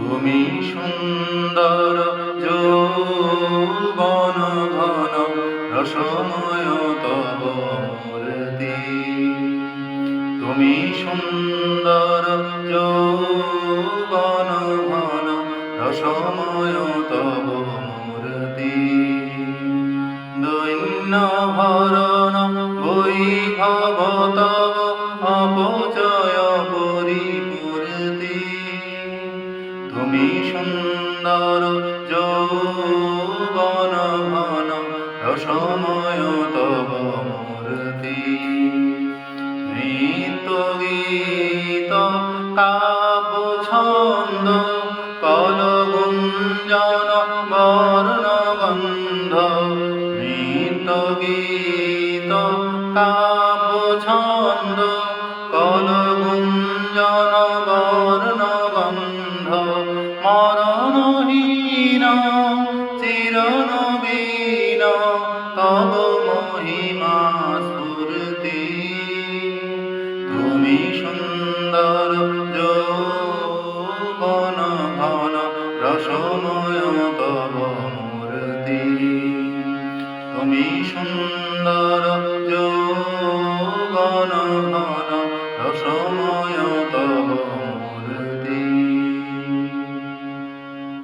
তুমি সুন্দর যৌবন ঘন রসময় তব মূর্তি। তুমি সুন্দর যৌবন ঘন রসময় তব মূর্তি। দৈন্য ভরণ বৈভব তব অপচয় পরিপূর্তি। তুমি সুন্দর যৌবন ঘন রসময় তব মূর্তি। নৃত্য গীত কাব্য ছন্দ কলগুঞ্জন বর্ণগন্ধ। নৃত্য গীত কাব্য ছন্দ কলগুঞ্জন বর্ণগন্ধ। মরণহীন চিরনবীন তব মহিমা স্ফূর্তি। তুমি সুন্দর যৌবন ঘন রসময় তব মূর্তি। তুমি সুন্দর